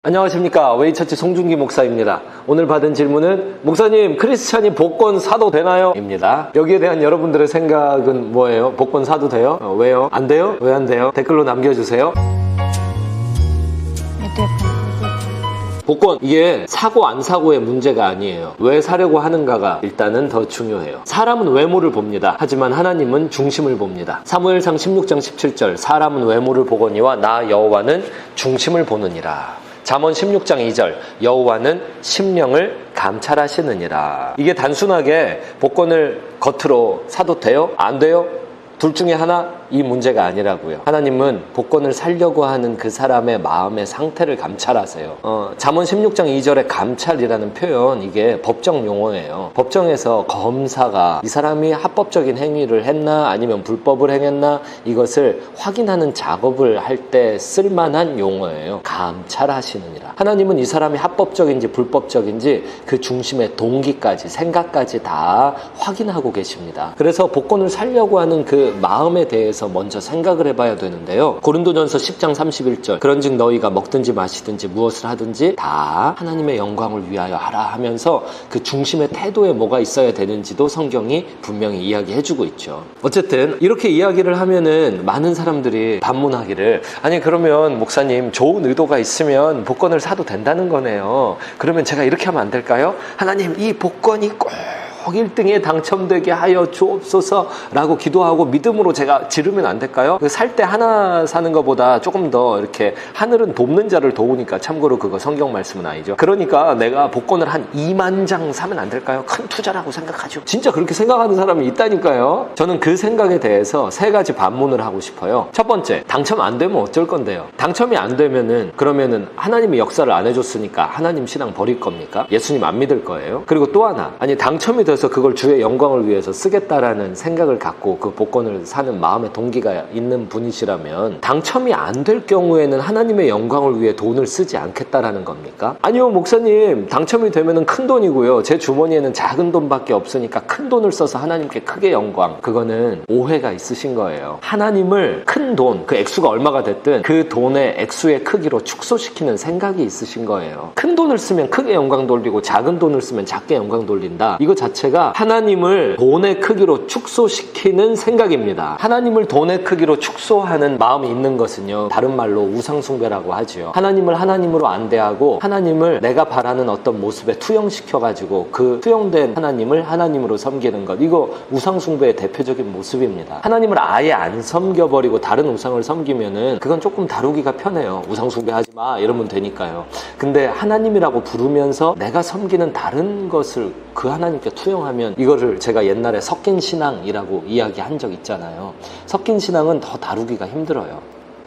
안녕하십니까. 웨이처치 송중기 목사입니다. 오늘 받은 질문은 목사님, 크리스찬이 복권 사도 되나요? 입니다. 여기에 대한 여러분들의 생각은 뭐예요? 복권 사도 돼요? 왜요? 안 돼요? 왜 안 돼요? 댓글로 남겨주세요. 복권, 이게 사고 안 사고의 문제가 아니에요. 왜 사려고 하는가가 일단은 더 중요해요. 사람은 외모를 봅니다. 하지만 하나님은 중심을 봅니다. 사무엘상 16장 17절, 사람은 외모를 보거니와 나 여호와는 중심을 보느니라. 잠언 16장 2절, 여호와는 심령을 감찰하시느니라. 이게 단순하게 복권을 겉으로 사도 돼요? 안 돼요? 둘 중에 하나? 이 문제가 아니라고요. 하나님은 복권을 사려고 하는 그 사람의 마음의 상태를 감찰하세요. 잠언 16장 2절의 감찰이라는 표현, 이게 법정 용어예요. 법정에서 검사가 이 사람이 합법적인 행위를 했나 아니면 불법을 행했나 이것을 확인하는 작업을 할 때 쓸만한 용어예요. 감찰하시느니라. 하나님은 이 사람이 합법적인지 불법적인지 그 중심의 동기까지, 생각까지 다 확인하고 계십니다. 그래서 복권을 사려고 하는 그 마음에 대해서 먼저 생각을 해봐야 되는데요. 고린도전서 10장 31절, 그런즉 너희가 먹든지 마시든지 무엇을 하든지 다 하나님의 영광을 위하여 하라 하면서 그 중심의 태도에 뭐가 있어야 되는지도 성경이 분명히 이야기해주고 있죠. 어쨌든 이렇게 이야기를 하면은 많은 사람들이 반문하기를, 아니 그러면 목사님 좋은 의도가 있으면 복권을 사도 된다는 거네요. 그러면 제가 이렇게 하면 안 될까요? 하나님, 이 복권이 꼭 1등에 당첨되게 하여 주옵소서라고 기도하고 믿음으로 제가 지르면 안 될까요? 살 때 하나 사는 것보다 조금 더 이렇게 하늘은 돕는 자를 도우니까, 참고로 그거 성경 말씀은 아니죠. 그러니까 내가 복권을 한 2만 장 사면 안 될까요? 큰 투자라고 생각하죠. 진짜 그렇게 생각하는 사람이 있다니까요. 저는 그 생각에 대해서 세 가지 반문을 하고 싶어요. 첫 번째, 당첨 안 되면 어쩔 건데요. 당첨이 안 되면은 그러면은 하나님이 역사를 안 해줬으니까 하나님 신앙 버릴 겁니까? 예수님 안 믿을 거예요? 그리고 또 하나, 아니 당첨이 돼서 그걸 주의 영광을 위해서 쓰겠다라는 생각을 갖고 그 복권을 사는 마음의 동기가 있는 분이시라면 당첨이 안 될 경우에는 하나님의 영광을 위해 돈을 쓰지 않겠다라는 겁니까? 아니요, 목사님, 당첨이 되면은 큰 돈이고요, 제 주머니에는 작은 돈밖에 없으니까 큰 돈을 써서 하나님께 크게 영광. 그거는 오해가 있으신 거예요. 하나님을 큰 돈, 그 액수가 얼마가 됐든 그 돈의 액수의 크기로 축소시키는 생각이 있으신 거예요. 큰 돈을 쓰면 크게 영광 돌리고 작은 돈을 쓰면 작게 영광 돌린다. 이거 자체가 하나님을 돈의 크기로 축소시키는 생각입니다. 하나님을 돈의 크기로 축소하는 마음이 있는 것은요, 다른 말로 우상숭배라고 하죠. 하나님을 하나님으로 안 대하고 하나님을 내가 바라는 어떤 모습에 투영시켜가지고 그 투영된 하나님을 하나님으로 섬기는 것, 이거 우상숭배의 대표적인 모습입니다. 하나님을 아예 안 섬겨버리고 다른 우상을 섬기면은 그건 조금 다루기가 편해요. 우상숭배 하지 마 이러면 되니까요. 근데 하나님이라고 부르면서 내가 섬기는 다른 것을 그 하나님께 투영하면, 이거를 제가 옛날에 섞인 신앙이라고 이야기한 적 있잖아요. 섞인 신앙은 더 다루기가 힘들어요.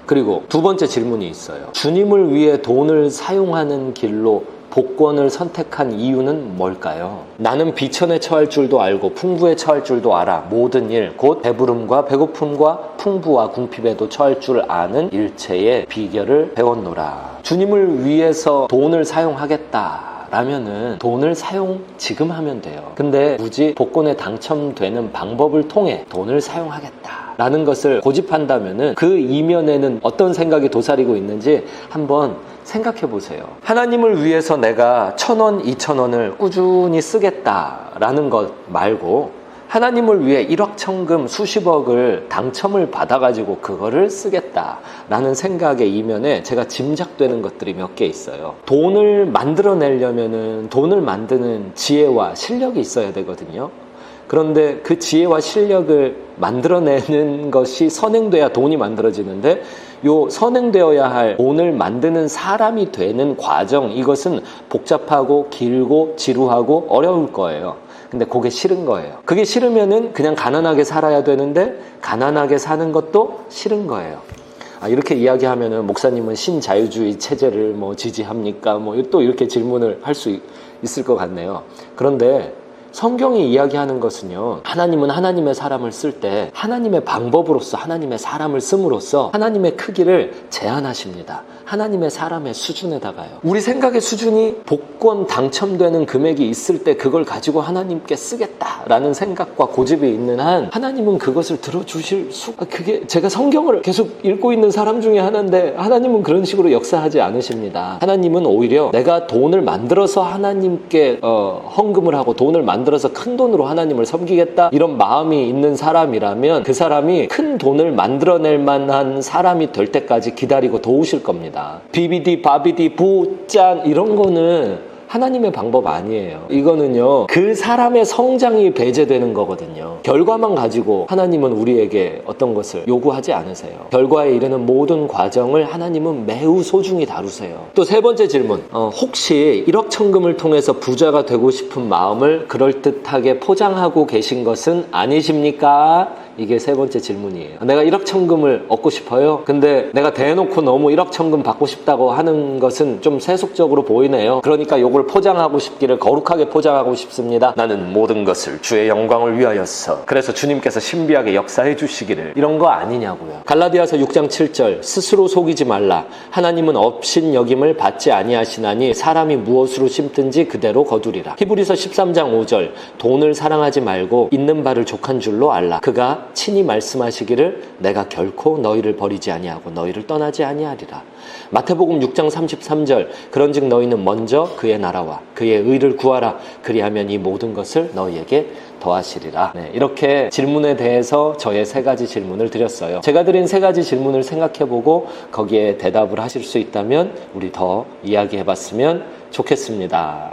그리고 두 번째 질문이 있어요. 주님을 위해 돈을 사용하는 길로 복권을 선택한 이유는 뭘까요? 나는 비천에 처할 줄도 알고 풍부에 처할 줄도 알아. 모든 일, 곧 배부름과 배고픔과 풍부와 궁핍에도 처할 줄 아는 일체의 비결을 배웠노라. 주님을 위해서 돈을 사용하겠다 라면은 돈을 사용 지금 하면 돼요. 근데 굳이 복권에 당첨되는 방법을 통해 돈을 사용하겠다 라는 것을 고집한다면은 그 이면에는 어떤 생각이 도사리고 있는지 한번 생각해 보세요. 하나님을 위해서 내가 1,000원, 2,000원을 꾸준히 쓰겠다라는 것 말고 하나님을 위해 1억 천금 수십억을 당첨을 받아가지고 그거를 쓰겠다라는 생각의 이면에 제가 짐작되는 것들이 몇 개 있어요. 돈을 만들어내려면은 돈을 만드는 지혜와 실력이 있어야 되거든요. 그런데 그 지혜와 실력을 만들어내는 것이 선행돼야 돈이 만들어지는데, 요 선행되어야 할 돈을 만드는 사람이 되는 과정, 이것은 복잡하고 길고 지루하고 어려울 거예요. 근데 그게 싫은 거예요. 그게 싫으면은 그냥 가난하게 살아야 되는데 가난하게 사는 것도 싫은 거예요. 이렇게 이야기하면은 목사님은 신자유주의 체제를 뭐 지지합니까? 뭐 또 이렇게 질문을 할 수 있을 것 같네요. 그런데 성경이 이야기하는 것은요, 하나님은 하나님의 사람을 쓸 때 하나님의 방법으로서 하나님의 사람을 씀으로써 하나님의 크기를 제한하십니다. 하나님의 사람의 수준에다가요. 우리 생각의 수준이 복권 당첨되는 금액이 있을 때 그걸 가지고 하나님께 쓰겠다라는 생각과 고집이 있는 한 하나님은 그것을 들어주실 수가, 그게 제가 성경을 계속 읽고 있는 사람 중에 하나인데 하나님은 그런 식으로 역사하지 않으십니다. 하나님은 오히려 내가 돈을 만들어서 하나님께 헌금을 하고 돈을 만들어서 큰 돈으로 하나님을 섬기겠다 이런 마음이 있는 사람이라면 그 사람이 큰 돈을 만들어낼 만한 사람이 될 때까지 기다리고 도우실 겁니다. 비비디 바비디 부짠 이런 거는 하나님의 방법 아니에요. 이거는요, 그 사람의 성장이 배제되는 거거든요. 결과만 가지고 하나님은 우리에게 어떤 것을 요구하지 않으세요. 결과에 이르는 모든 과정을 하나님은 매우 소중히 다루세요. 또 세 번째 질문, 혹시 1억 천금을 통해서 부자가 되고 싶은 마음을 그럴듯하게 포장하고 계신 것은 아니십니까? 이게 세 번째 질문이에요. 내가 1억 천금을 얻고 싶어요. 근데 내가 대놓고 너무 1억 천금 받고 싶다고 하는 것은 좀 세속적으로 보이네요. 그러니까 요걸 포장하고 싶기를 거룩하게 포장하고 싶습니다. 나는 모든 것을 주의 영광을 위하여서, 그래서 주님께서 신비하게 역사해 주시기를, 이런 거 아니냐고요. 갈라디아서 6장 7절, 스스로 속이지 말라. 하나님은 업신여김을 받지 아니하시나니 사람이 무엇으로 심든지 그대로 거두리라. 히브리서 13장 5절, 돈을 사랑하지 말고 있는 바를 족한 줄로 알라. 그가 친히 말씀하시기를 내가 결코 너희를 버리지 아니하고 너희를 떠나지 아니하리라. 마태복음 6장 33절, 그런즉 너희는 먼저 그의 나라와 그의 의를 구하라. 그리하면 이 모든 것을 너희에게 더하시리라. 네, 이렇게 질문에 대해서 저의 세 가지 질문을 드렸어요. 제가 드린 세 가지 질문을 생각해보고 거기에 대답을 하실 수 있다면 우리 더 이야기해봤으면 좋겠습니다.